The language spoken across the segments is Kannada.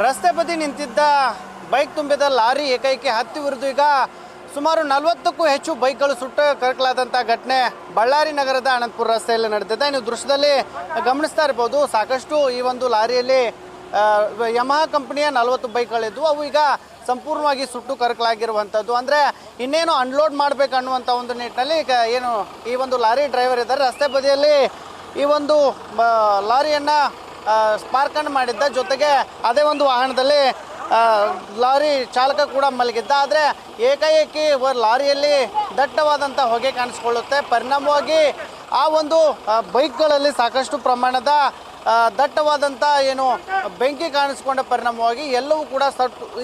ರಸ್ತೆ ಬದಿ ನಿಂತಿದ್ದ ಬೈಕ್ ತುಂಬಿದ ಲಾರಿ ಏಕೈಕಿ ಹತ್ತಿ ಉರಿದು ಈಗ ಸುಮಾರು 40ಕ್ಕೂ ಹೆಚ್ಚು ಬೈಕ್ಗಳು ಸುಟ್ಟು ಕರಕಲಾದಂಥ ಘಟನೆ ಬಳ್ಳಾರಿ ನಗರದ ಅನಂತಪುರ ರಸ್ತೆಯಲ್ಲಿ ನಡೆದಿದೆ. ನೀವು ದೃಶ್ಯದಲ್ಲಿ ಗಮನಿಸ್ತಾ ಇರ್ಬೋದು, ಸಾಕಷ್ಟು ಈ ಒಂದು ಲಾರಿಯಲ್ಲಿ ಯಮಹಾ ಕಂಪನಿಯ 40 ಬೈಕ್ಗಳಿದ್ವು. ಅವು ಈಗ ಸಂಪೂರ್ಣವಾಗಿ ಸುಟ್ಟು ಕರಕಲಾಗಿರುವಂಥದ್ದು. ಅಂದರೆ ಇನ್ನೇನು ಅನ್ಲೋಡ್ ಮಾಡಬೇಕು ಅನ್ನುವಂಥ ಒಂದು ನಿಟ್ಟಿನಲ್ಲಿ ಈಗ ಏನು ಈ ಒಂದು ಲಾರಿ ಡ್ರೈವರ್ ಇದ್ದಾರೆ, ರಸ್ತೆ ಬದಿಯಲ್ಲಿ ಈ ಒಂದು ಲಾರಿಯನ್ನು ಸ್ಪಾರ್ಕನ್ನು ಮಾಡಿದ್ದ, ಜೊತೆಗೆ ಅದೇ ಒಂದು ವಾಹನದಲ್ಲಿ ಲಾರಿ ಚಾಲಕ ಕೂಡ ಮಲಗಿದ್ದ. ಆದರೆ ಏಕಾಏಕಿ ಲಾರಿಯಲ್ಲಿ ದಟ್ಟವಾದಂಥ ಹೊಗೆ ಕಾಣಿಸ್ಕೊಳ್ಳುತ್ತೆ. ಪರಿಣಾಮವಾಗಿ ಆ ಒಂದು ಬೈಕ್ಗಳಲ್ಲಿ ಸಾಕಷ್ಟು ಪ್ರಮಾಣದ ದಟ್ಟವಾದಂಥ ಏನು ಬೆಂಕಿ ಕಾಣಿಸ್ಕೊಂಡ ಪರಿಣಾಮವಾಗಿ ಎಲ್ಲವೂ ಕೂಡ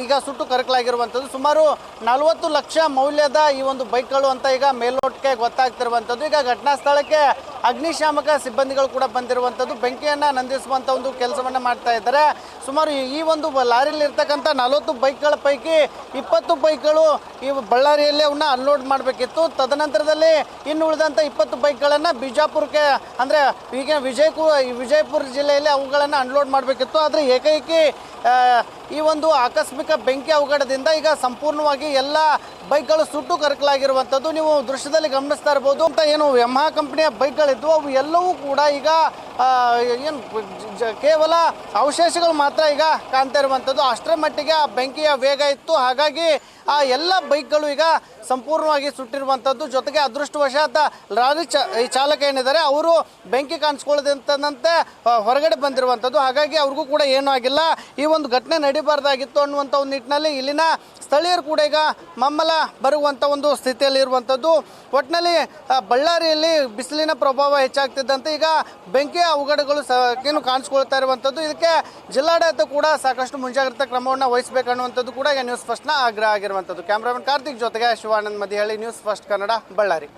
ಈಗ ಸುಟ್ಟು ಕರಕಲಾಗಿರುವಂಥದ್ದು. ಸುಮಾರು 40 ಲಕ್ಷ ಮೌಲ್ಯದ ಈ ಒಂದು ಬೈಕ್ಗಳು ಅಂತ ಈಗ ಮೇಲ್ನೋಟಕ್ಕೆ ಗೊತ್ತಾಗ್ತಿರುವಂಥದ್ದು. ಈಗ ಘಟನಾ ಸ್ಥಳಕ್ಕೆ ಅಗ್ನಿಶಾಮಕ ಸಿಬ್ಬಂದಿಗಳು ಕೂಡ ಬಂದಿರುವಂಥದ್ದು, ಬೆಂಕಿಯನ್ನು ನಂದಿಸುವಂಥ ಒಂದು ಕೆಲಸವನ್ನು ಮಾಡ್ತಾ ಇದ್ದಾರೆ. ಸುಮಾರು ಈ ಒಂದು ಲಾರಿಯಲ್ಲಿ ಇರ್ತಕ್ಕಂಥ 40 ಬೈಕ್ಗಳ ಪೈಕಿ 20 ಬೈಕ್ಗಳು ಈ ಬಳ್ಳಾರಿಯಲ್ಲಿ ಅವನ್ನ ಅನ್ಲೋಡ್ ಮಾಡಬೇಕಿತ್ತು. ತದನಂತರದಲ್ಲಿ ಇನ್ನು ಉಳಿದಂಥ 20 ಬೈಕ್ಗಳನ್ನು ಬಿಜಾಪುರಕ್ಕೆ ಅಂದರೆ ಈಗ ವಿಜಯಪುರ ಜಿಲ್ಲೆಯಲ್ಲಿ ಅವುಗಳನ್ನು ಅನ್ಲೋಡ್ ಮಾಡಬೇಕಿತ್ತು. ಆದರೆ ಏಕೈಕಿ ಈ ಒಂದು ಆಕಸ್ಮಿಕ ಬೆಂಕಿ ಅವಘಡದಿಂದ ಈಗ ಸಂಪೂರ್ಣವಾಗಿ ಎಲ್ಲ ಬೈಕ್ಗಳು ಸುಟ್ಟು ಕರಕಲಾಗಿರುವಂಥದ್ದು ನೀವು ದೃಶ್ಯದಲ್ಲಿ ಗಮನಿಸ್ತಾ ಇರ್ಬೋದು. ಅಂತ ಏನು ಯಮಹಾ ಕಂಪನಿಯ ಬೈಕ್ಗಳಿದ್ವು ಅವು ಎಲ್ಲವೂ ಕೂಡ ಈಗ ಏನು ಕೇವಲ ಅವಶೇಷಗಳು ಮಾತ್ರ ಈಗ ಕಾಣ್ತಾ ಇರುವಂಥದ್ದು. ಅಷ್ಟರ ಮಟ್ಟಿಗೆ ಆ ಬೆಂಕಿಯ ವೇಗ ಇತ್ತು. ಹಾಗಾಗಿ ಆ ಎಲ್ಲ ಬೈಕ್ಗಳು ಈಗ ಸಂಪೂರ್ಣವಾಗಿ ಸುಟ್ಟಿರುವಂಥದ್ದು. ಜೊತೆಗೆ ಅದೃಷ್ಟವಶಾತ್ ಲಾರಿ ಈ ಚಾಲಕ ಏನಿದ್ದಾರೆ ಅವರು ಬೆಂಕಿ ಕಾಣಿಸ್ಕೊಳ್ಳದಂತೆ ಹೊರಗಡೆ ಬಂದಿರುವಂಥದ್ದು. ಹಾಗಾಗಿ ಅವ್ರಿಗೂ ಕೂಡ ಏನೂ ಆಗಿಲ್ಲ. ಈ ಒಂದು ಘಟನೆ ನಡೀಬಾರ್ದಾಗಿತ್ತು ಅನ್ನುವಂಥ ಒಂದು ನಿಟ್ಟಿನಲ್ಲಿ ಇಲ್ಲಿನ ಸ್ಥಳೀಯರು ಕೂಡ ಈಗ ಮಮ್ಮಲ ಬರುವಂಥ ಒಂದು ಸ್ಥಿತಿಯಲ್ಲಿ ಇರುವಂಥದ್ದು. ಒಟ್ಟಿನಲ್ಲಿ ಬಳ್ಳಾರಿಯಲ್ಲಿ ಬಿಸಿಲಿನ ಪ್ರಭಾವ ಹೆಚ್ಚಾಗ್ತಿದ್ದಂತೆ ಈಗ ಬೆಂಕಿಯ ಅವಘಡಗಳು ಏನು ಕಾಣಿಸ್ಕೊಳ್ತಾ ಇರುವಂಥದ್ದು. ಇದಕ್ಕೆ ಜಿಲ್ಲಾಡಳಿತ ಕೂಡ ಸಾಕಷ್ಟು ಮುಂಜಾಗ್ರತಾ ಕ್ರಮವನ್ನು ವಹಿಸಬೇಕನ್ನುವಂಥದ್ದು ಕೂಡ ಈಗ ನ್ಯೂಸ್ ಫಸ್ಟ್ನ ಆಗ್ರಹ ಆಗಿರುವಂಥದ್ದು. ಕ್ಯಾಮ್ರಾಮನ್ ಕಾರ್ತಿಕ್ ಜೊತೆಗೆ ಶಿವಾನಂದ್ ಮದಿಹಳ್ಳಿ, ನ್ಯೂಸ್ ಫಸ್ಟ್ ಕನ್ನಡ, ಬಳ್ಳಾರಿ.